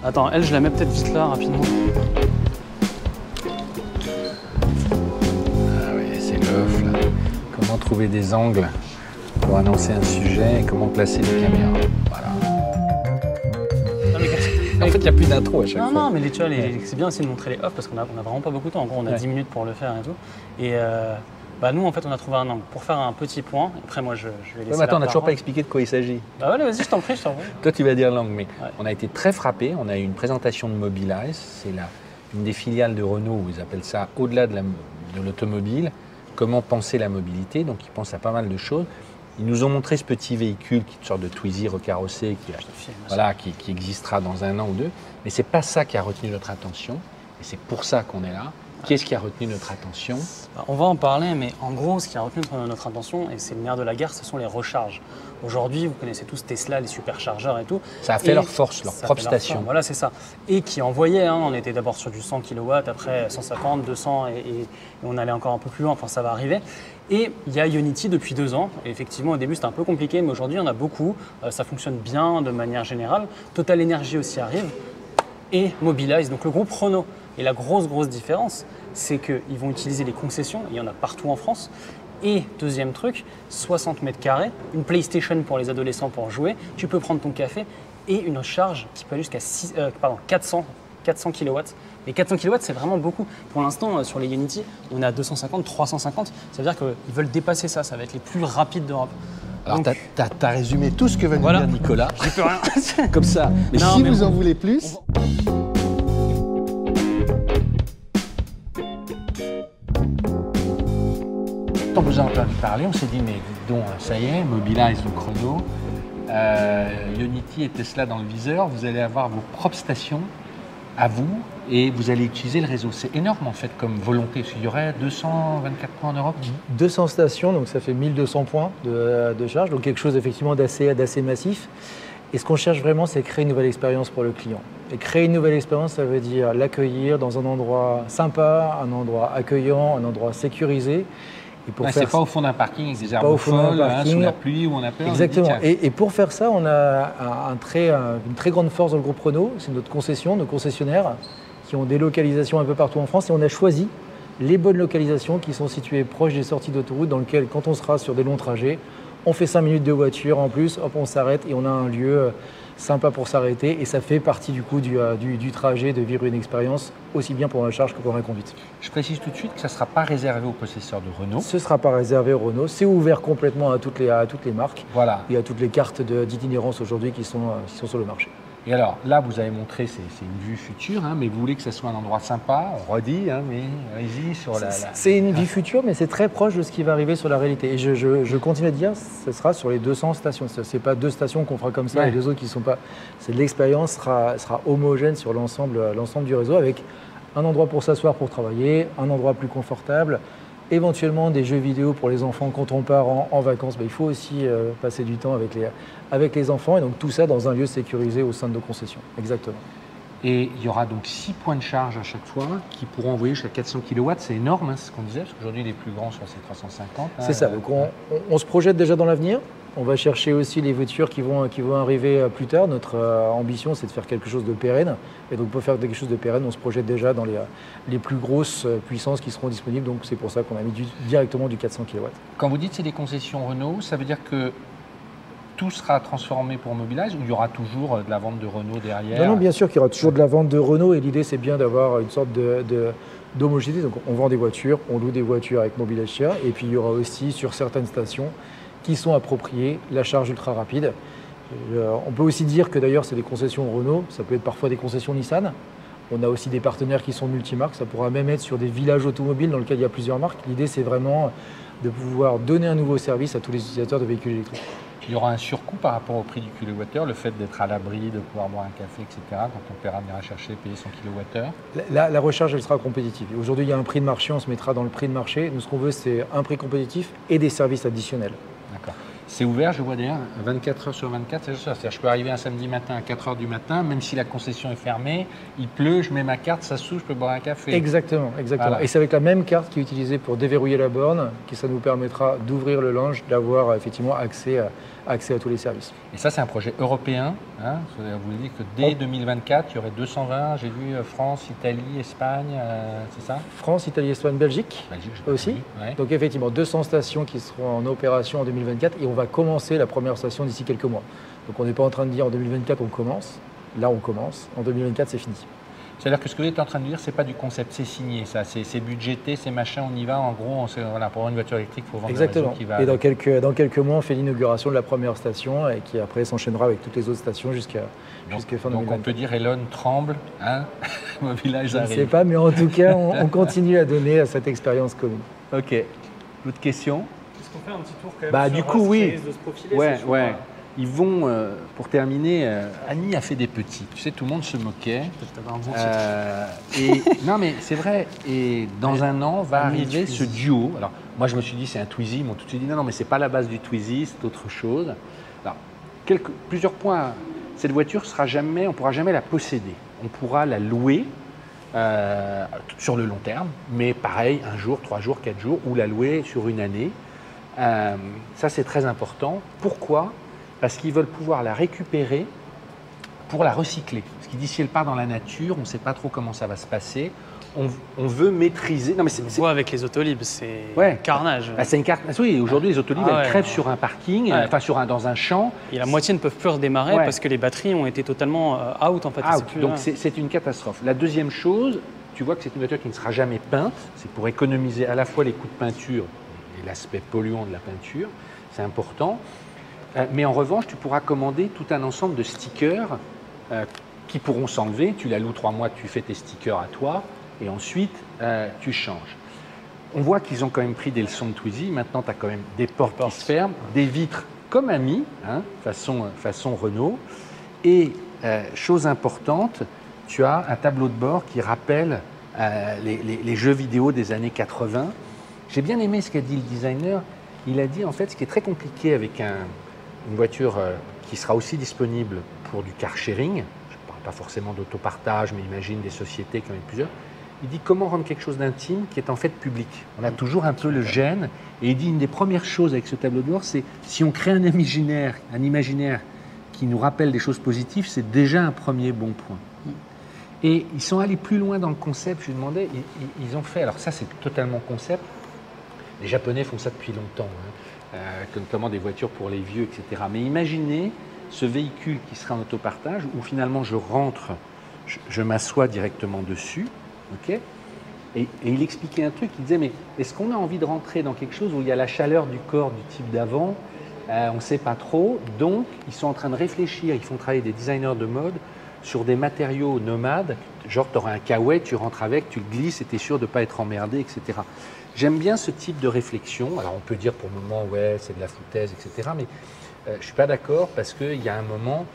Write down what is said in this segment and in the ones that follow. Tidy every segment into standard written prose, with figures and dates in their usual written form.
Attends, elle, je la mets peut-être vite là, rapidement. Ah oui, c'est l'œuf là. Comment trouver des angles pour annoncer un sujet et comment placer les caméras. Voilà. En fait, il n'y a plus d'intro à chaque fois. Non, mais tu vois, c'est bien aussi de montrer les off parce qu'on a vraiment pas beaucoup de temps. En gros, on a 10 minutes pour le faire et tout. Et nous, en fait, on a trouvé un angle pour faire un petit point. Après, moi, je vais laisser. Mais attends, on n'a toujours pas parole. expliqué de quoi il s'agit. Bah ouais, vas-y, je t'en prie, je t'en prie. Toi, tu vas dire l'angle, mais on a été très frappés. On a eu une présentation de Mobilize. C'est une des filiales de Renault où ils appellent ça au-delà de l'automobile. Comment penser la mobilité. Donc, ils pensent à pas mal de choses. Ils nous ont montré ce petit véhicule qui est une sorte de Twizy recarrossé qui existera dans 1 an ou 2. Mais ce n'est pas ça qui a retenu notre attention. Et c'est pour ça qu'on est là. Qu'est-ce qui a retenu notre attention? On va en parler, mais en gros, ce qui a retenu notre attention, et c'est le nerf de la guerre, ce sont les recharges. Aujourd'hui, vous connaissez tous Tesla, les superchargeurs et tout. Ça a fait leur force, leur propre station. Voilà, c'est ça. Et qui envoyait, on était d'abord sur du 100 kW, après 150, 200, et on allait encore un peu plus loin, enfin ça va arriver. Et il y a Ionity depuis 2 ans. Et effectivement, au début, c'était un peu compliqué, mais aujourd'hui, il y en a beaucoup. Ça fonctionne bien de manière générale. Total Energy aussi arrive. Et Mobilize, donc le groupe Renault. Et la grosse différence, c'est qu'ils vont utiliser les concessions, il y en a partout en France. Et deuxième truc, 60 mètres carrés, une PlayStation pour les adolescents pour jouer, tu peux prendre ton café et une charge qui peut aller jusqu'à 400 kW. Et 400 kW, c'est vraiment beaucoup. Pour l'instant, sur les Ionity, on est à 250, 350. Ça veut dire qu'ils veulent dépasser ça, ça va être les plus rapides d'Europe. Alors, tu as résumé tout ce que va nous dire Nicolas. J'y peux rien. Comme ça. Mais non, si mais vous en voulez plus... Quand on vous a entendu parler, on s'est dit, mais donc, ça y est, Mobilize, donc Renault, Ionity et Tesla dans le viseur, vous allez avoir vos propres stations à vous et vous allez utiliser le réseau. C'est énorme en fait comme volonté. Il y aurait 224 points en Europe. 200 stations, donc ça fait 1200 points de charge, donc quelque chose effectivement d'assez massif. Et ce qu'on cherche vraiment, c'est créer une nouvelle expérience pour le client. Et créer une nouvelle expérience, ça veut dire l'accueillir dans un endroit sympa, un endroit accueillant, un endroit sécurisé. C'est pas au fond d'un parking avec des herbes folles, sous la pluie où on a peur. Exactement. Et pour faire ça, on a une très grande force dans le groupe Renault. C'est notre concession, nos concessionnaires qui ont des localisations un peu partout en France. Et on a choisi les bonnes localisations qui sont situées proches des sorties d'autoroute dans lesquelles, quand on sera sur des longs trajets, on fait 5 minutes de voiture en plus, hop, on s'arrête et on a un lieu sympa pour s'arrêter. Et ça fait partie du coup du trajet de vivre une expérience aussi bien pour la charge que pour la conduite. Je précise tout de suite que ça ne sera pas réservé aux possesseurs de Renault. Ce ne sera pas réservé au Renault. C'est ouvert complètement à toutes les marques. Voilà. Et à toutes les cartes d'itinérance aujourd'hui qui sont sur le marché. Et alors, là, vous avez montré, c'est une vue future, mais vous voulez que ce soit un endroit sympa, redit, mais allez-y sur la... C'est une vue future, mais c'est très proche de ce qui va arriver sur la réalité. Et je continue à dire, ce sera sur les 200 stations. Ce n'est pas 2 stations qu'on fera comme ça et 2 autres qui ne sont pas... L'expérience sera homogène sur l'ensemble du réseau avec un endroit pour s'asseoir pour travailler, un endroit plus confortable, éventuellement des jeux vidéo pour les enfants quand on part en vacances. Il faut aussi passer du temps avec les enfants et donc tout ça dans un lieu sécurisé au sein de nos concessions. Exactement. Et il y aura donc 6 points de charge à chaque fois qui pourront envoyer jusqu'à 400 kW. C'est énorme, c'est ce qu'on disait, parce qu'aujourd'hui les plus grands sont ces 350. C'est ça, donc on se projette déjà dans l'avenir. On va chercher aussi les voitures qui vont arriver plus tard. Notre ambition, c'est de faire quelque chose de pérenne. Et donc, pour faire quelque chose de pérenne, on se projette déjà dans les plus grosses puissances qui seront disponibles. Donc, c'est pour ça qu'on a mis directement du 400 kW. Quand vous dites que c'est des concessions Renault, ça veut dire que tout sera transformé pour Mobilize ou il y aura toujours de la vente de Renault derrière? Non, bien sûr qu'il y aura toujours de la vente de Renault. Et l'idée, c'est bien d'avoir une sorte d'homogénéité. Donc, on vend des voitures, on loue des voitures avec Mobilize Share. Et puis, il y aura aussi sur certaines stations qui sont appropriées la charge ultra rapide. On peut aussi dire que d'ailleurs c'est des concessions Renault, ça peut être parfois des concessions Nissan. On a aussi des partenaires qui sont multimarques, ça pourra même être sur des villages automobiles dans lesquels il y a plusieurs marques. L'idée c'est vraiment de pouvoir donner un nouveau service à tous les utilisateurs de véhicules électriques. Il y aura un surcoût par rapport au prix du kilowattheure, le fait d'être à l'abri, de pouvoir boire un café, etc. Quand on paiera venir chercher, payer son kilowattheure. La recharge, elle sera compétitive. Aujourd'hui, il y a un prix de marché, on se mettra dans le prix de marché. Nous, ce qu'on veut, c'est un prix compétitif et des services additionnels. D'accord. C'est ouvert, je vois d'ailleurs, 24 heures sur 24, c'est juste ça. C'est-à-dire, je peux arriver un samedi matin à 4 heures du matin, même si la concession est fermée, il pleut, je mets ma carte, ça s'ouvre, je peux boire un café. Exactement. Voilà. Et c'est avec la même carte qui est utilisée pour déverrouiller la borne, que ça nous permettra d'ouvrir le lounge, d'avoir effectivement accès accès à tous les services. Et ça, c'est un projet européen. Hein. Vous dites que dès 2024, il y aurait 220, j'ai vu France, Italie, Espagne, c'est ça? France, Italie, Espagne, Belgique aussi. Ouais. Donc effectivement, 200 stations qui seront en opération en 2024 et on va commencer la première station d'ici quelques mois. Donc on n'est pas en train de dire en 2024 on commence. Là, on commence. En 2024, c'est fini. C'est-à-dire que ce que vous êtes en train de dire, c'est pas du concept, c'est signé, ça, c'est budgété, c'est machin, on y va. En gros, voilà, pour avoir une voiture électrique, il faut vendre exactement. un réseau qui va. Et dans quelques mois, on fait l'inauguration de la première station et qui après s'enchaînera avec toutes les autres stations jusqu'à fin 2024. Donc on peut dire Elon tremble, hein. Mobilize Je ne arrive. sais pas, mais en tout cas, on continue à donner à cette expérience commune. Ok. D'autres questions? Est-ce qu'on fait un petit tour quand même Bah, sur du coup, oui. de se profiler, Ouais. Ils vont, pour terminer, Annie a fait des petits. Tu sais, tout le monde se moquait. T'avais un bon titre. Et non, mais c'est vrai. Et dans un an va Annie et arriver Twizy. ce duo. Alors, moi, je me suis dit, c'est un Twizy. Ils m'ont tout de suite dit, non, mais c'est pas la base du Twizy, c'est autre chose. Alors, plusieurs points. Cette voiture sera jamais, on pourra jamais la posséder. On pourra la louer sur le long terme, mais pareil, 1 jour, 3 jours, 4 jours, ou la louer sur une année. Ça, c'est très important. Pourquoi ? Parce qu'ils veulent pouvoir la récupérer pour la recycler. Parce qu'ils disent si elle part dans la nature, on ne sait pas trop comment ça va se passer. On veut maîtriser. Non, mais On voit avec les autolibes, c'est Ouais. carnage. c'est une carte. Oui, aujourd'hui, les autolibes, elles crèvent sur un parking, Ouais. enfin dans un champ. Et la moitié ne peuvent plus redémarrer Ouais. parce que les batteries ont été totalement out en fait. Out. C'est plus- Donc c'est une catastrophe. La deuxième chose, tu vois que c'est une voiture qui ne sera jamais peinte. C'est pour économiser à la fois les coûts de peinture et l'aspect polluant de la peinture. C'est important. Mais en revanche, tu pourras commander tout un ensemble de stickers qui pourront s'enlever. Tu la loues 3 mois, tu fais tes stickers à toi et ensuite tu changes. On voit qu'ils ont quand même pris des leçons de Twizy. Maintenant, tu as quand même des portes qui se ferment, des vitres comme Ami, hein, façon Renault. Et chose importante, tu as un tableau de bord qui rappelle les jeux vidéo des années 80. J'ai bien aimé ce qu'a dit le designer. Il a dit en fait ce qui est très compliqué avec une voiture qui sera aussi disponible pour du car sharing. Je ne parle pas forcément d'autopartage, mais imagine des sociétés qui en ont plusieurs. Il dit comment rendre quelque chose d'intime qui est en fait public. On a toujours un peu le gêne. Et il dit une des premières choses avec ce tableau de bord, c'est si on crée un imaginaire qui nous rappelle des choses positives, c'est déjà un premier bon point. Et ils sont allés plus loin dans le concept. Je lui demandais, ils ont fait, alors ça c'est totalement concept. Les Japonais font ça depuis longtemps, hein, notamment des voitures pour les vieux, etc. Mais imaginez ce véhicule qui serait en autopartage où finalement je rentre, je m'assois directement dessus. Okay, et il expliquait un truc, il disait, mais est-ce qu'on a envie de rentrer dans quelque chose où il y a la chaleur du corps du type d'avant, on ne sait pas trop, donc ils sont en train de réfléchir, ils font travailler des designers de mode sur des matériaux nomades, genre tu auras un kawaii, tu rentres avec, tu le glisses et tu es sûr de ne pas être emmerdé, etc. J'aime bien ce type de réflexion, alors on peut dire pour le moment, ouais, c'est de la foutaise, etc., mais je ne suis pas d'accord parce qu'il y a un moment...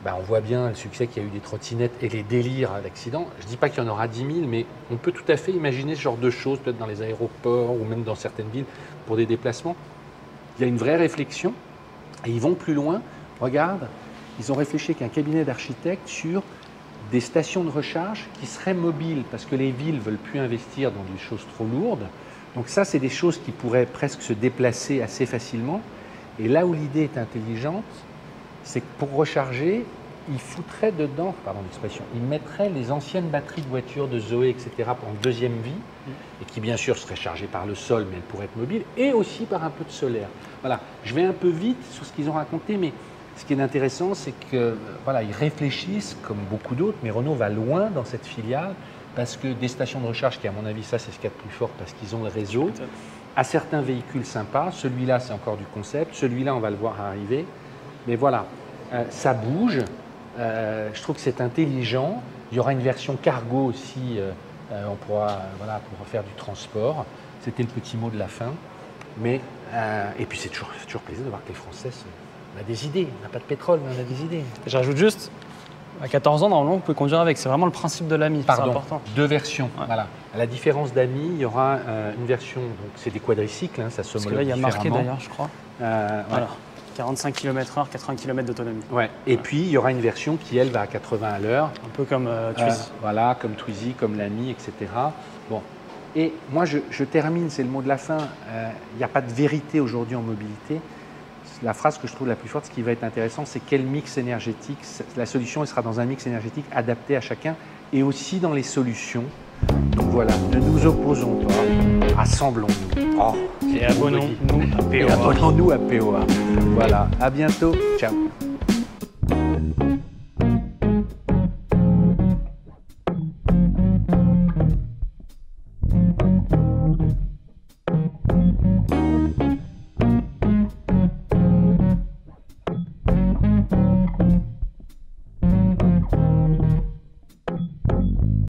on voit bien le succès qu'il y a eu des trottinettes et les délires à l'accident. Je ne dis pas qu'il y en aura 10 000, mais on peut tout à fait imaginer ce genre de choses, peut-être dans les aéroports ou même dans certaines villes, pour des déplacements. Il y a une vraie réflexion et ils vont plus loin. Regarde, ils ont réfléchi avec un cabinet d'architectes sur des stations de recharge qui seraient mobiles parce que les villes ne veulent plus investir dans des choses trop lourdes. Donc ça, c'est des choses qui pourraient presque se déplacer assez facilement. Et là où l'idée est intelligente, c'est que pour recharger, ils foutraient dedans, pardon l'expression, ils mettraient les anciennes batteries de voitures de Zoé, etc. en deuxième vie, et qui bien sûr seraient chargées par le sol, mais elles pourraient être mobiles, et aussi par un peu de solaire. Voilà, je vais un peu vite sur ce qu'ils ont raconté, mais ce qui est intéressant, c'est que voilà, ils réfléchissent, comme beaucoup d'autres, mais Renault va loin dans cette filiale, parce que des stations de recharge, qui à mon avis, ça c'est ce qu'il y a de plus fort, parce qu'ils ont le réseau, à certains véhicules sympas, celui-là c'est encore du concept, celui-là on va le voir arriver, mais voilà, ça bouge, je trouve que c'est intelligent. Il y aura une version cargo aussi, on pourra faire du transport. C'était le petit mot de la fin. Mais, et puis c'est toujours plaisir de voir que les Français, on a des idées. On n'a pas de pétrole, mais on a des idées. Je rajoute juste, à 14 ans, normalement, vous pouvez conduire avec. C'est vraiment le principe de l'Ami, c'est important. 2 versions. Ouais. Voilà. À la différence d'Ami, il y aura une version, donc c'est des quadricycles, hein, ça Parce que s'homologue là, il y a marqué différemment. d'ailleurs, je crois. Voilà. 45 km/h, 80 km d'autonomie. Ouais. Et puis, il y aura une version qui, elle, va à 80 à l'heure. Un peu comme Twizy. Voilà, comme Twizy, comme l'Ami, etc. Bon. Et moi, je termine, c'est le mot de la fin. Il n'y a pas de vérité aujourd'hui en mobilité. la phrase que je trouve la plus forte, ce qui va être intéressant, c'est quel mix énergétique. La solution, elle sera dans un mix énergétique adapté à chacun et aussi dans les solutions. Donc voilà, ne nous opposons pas, rassemblons-nous. Et abonnons-nous à POA. Et abonnons-nous à POA. Voilà, à bientôt. Ciao.